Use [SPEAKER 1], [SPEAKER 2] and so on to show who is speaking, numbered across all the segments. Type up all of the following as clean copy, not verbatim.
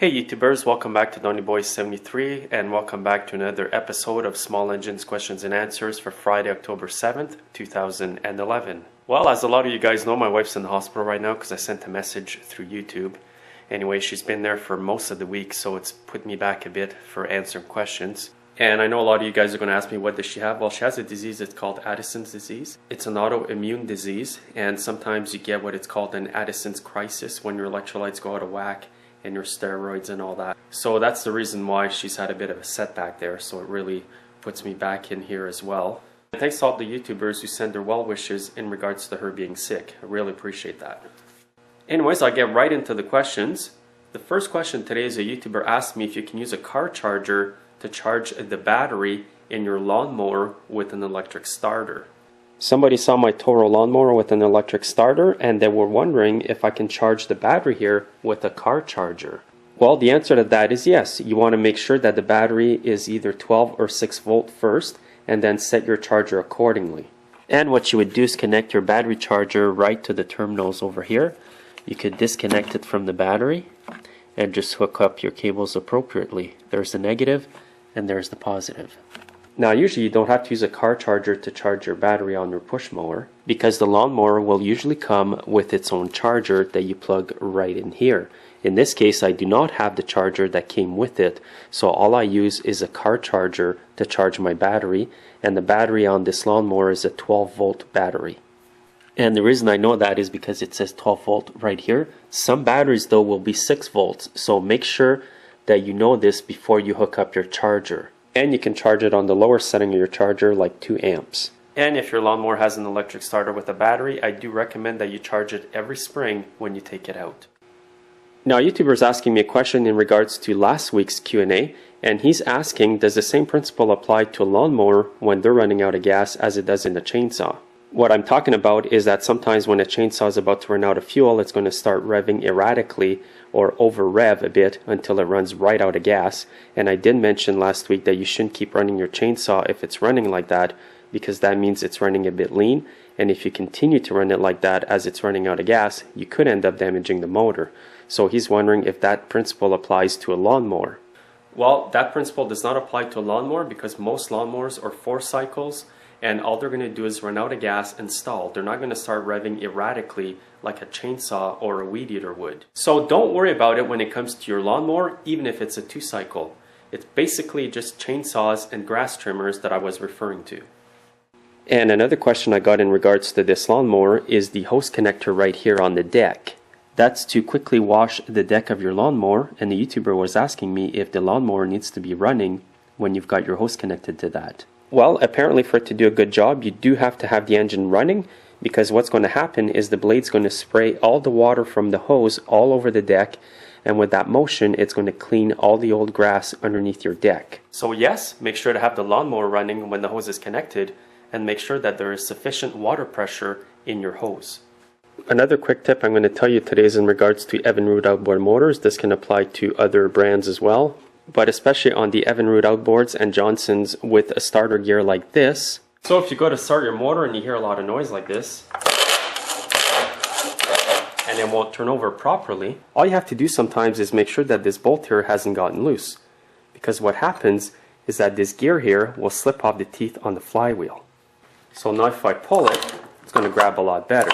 [SPEAKER 1] Hey YouTubers, welcome back to DonnyBoy73 and welcome back to another episode of Small Engines Questions and Answers for Friday, October 7th, 2011. Well, as a lot of you guys know, my wife's in the hospital right now because I sent a message through YouTube. Anyway, she's been there for most of the week, so it's put me back a bit for answering questions. And I know a lot of you guys are going to ask me, what does she have? Well, she has a disease that's called Addison's disease. It's an autoimmune disease, and sometimes you get what it's called an Addison's crisis when your electrolytes go out of whack and your steroids and all that. So that's the reason why she's had a bit of a setback there, so it really puts me back in here as well. And thanks to all the YouTubers who send their well wishes in regards to her being sick. I really appreciate that. Anyways, I'll get right into the questions. The first question today is a YouTuber asked me if you can use a car charger to charge the battery in your lawnmower with an electric starter. Somebody saw my Toro lawnmower with an electric starter and they were wondering if I can charge the battery here with a car charger. Well, the answer to that is yes. You want to make sure that the battery is either 12 or 6 volt first and then set your charger accordingly. And what you would do is connect your battery charger right to the terminals over here. You could disconnect it from the battery and just hook up your cables appropriately. There's the negative and there's the positive. Now usually you don't have to use a car charger to charge your battery on your push mower because the lawnmower will usually come with its own charger that you plug right in here. In this case, I do not have the charger that came with it, so all I use is a car charger to charge my battery, and the battery on this lawnmower is a 12 volt battery. And the reason I know that is because it says 12 volt right here. Some batteries though will be 6 volts, so make sure that you know this before you hook up your charger. And you can charge it on the lower setting of your charger, like 2 amps. And if your lawnmower has an electric starter with a battery, I do recommend that you charge it every spring when you take it out. Now, a YouTuber is asking me a question in regards to last week's Q&A, and he's asking, does the same principle apply to a lawnmower when they're running out of gas as it does in a chainsaw? What I'm talking about is that sometimes when a chainsaw is about to run out of fuel, it's going to start revving erratically or over rev a bit until it runs right out of gas. And I did mention last week that you shouldn't keep running your chainsaw if it's running like that, because that means it's running a bit lean. And if you continue to run it like that as it's running out of gas, you could end up damaging the motor. So he's wondering if that principle applies to a lawnmower. Well, that principle does not apply to a lawnmower because most lawnmowers are 4 cycles. And all they're going to do is run out of gas and stall. They're not going to start revving erratically like a chainsaw or a weed eater would. So don't worry about it when it comes to your lawnmower, even if it's a 2 cycle. It's basically just chainsaws and grass trimmers that I was referring to. And another question I got in regards to this lawnmower is the hose connector right here on the deck. That's to quickly wash the deck of your lawnmower, and the YouTuber was asking me if the lawnmower needs to be running when you've got your hose connected to that. Well, apparently for it to do a good job, you do have to have the engine running, because what's going to happen is the blade's going to spray all the water from the hose all over the deck, and with that motion, it's going to clean all the old grass underneath your deck. So yes, make sure to have the lawnmower running when the hose is connected, and make sure that there is sufficient water pressure in your hose. Another quick tip I'm going to tell you today is in regards to Evinrude outboard motors. This can apply to other brands as well, but especially on the Evinrude outboards and Johnsons with a starter gear like this. So if you go to start your motor and you hear a lot of noise like this, and it won't turn over properly, all you have to do sometimes is make sure that this bolt here hasn't gotten loose. Because what happens is that this gear here will slip off the teeth on the flywheel. So now if I pull it, it's going to grab a lot better.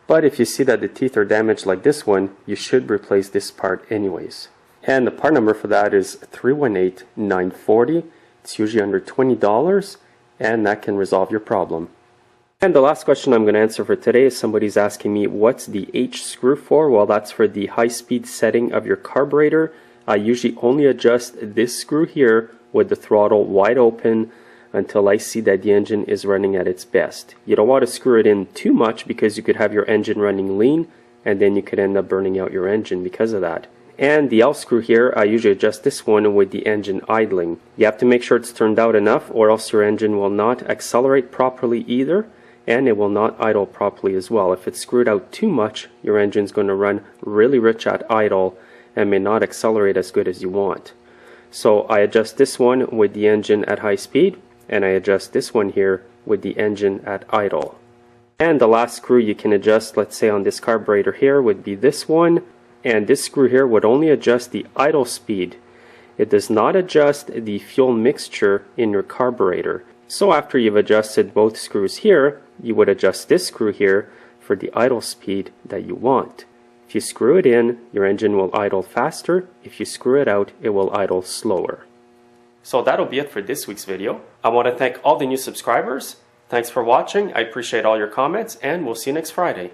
[SPEAKER 1] But if you see that the teeth are damaged like this one, you should replace this part anyways. And the part number for that is 318-940. It's usually under $20, and that can resolve your problem. And the last question I'm going to answer for today is somebody's asking me, what's the H screw for? Well, that's for the high-speed setting of your carburetor. I usually only adjust this screw here with the throttle wide open until I see that the engine is running at its best. You don't want to screw it in too much because you could have your engine running lean, and then you could end up burning out your engine because of that. And the L screw here, I usually adjust this one with the engine idling. You have to make sure it's turned out enough, or else your engine will not accelerate properly either, and it will not idle properly as well. If it's screwed out too much, your engine's going to run really rich at idle and may not accelerate as good as you want. So I adjust this one with the engine at high speed, and I adjust this one here with the engine at idle. And the last screw you can adjust, let's say on this carburetor here, would be this one, and this screw here would only adjust the idle speed. It does not adjust the fuel mixture in your carburetor. So after you've adjusted both screws here, you would adjust this screw here for the idle speed that you want. If you screw it in, your engine will idle faster. If you screw it out, it will idle slower. So that'll be it for this week's video. I want to thank all the new subscribers. Thanks for watching. I appreciate all your comments, and we'll see you next Friday.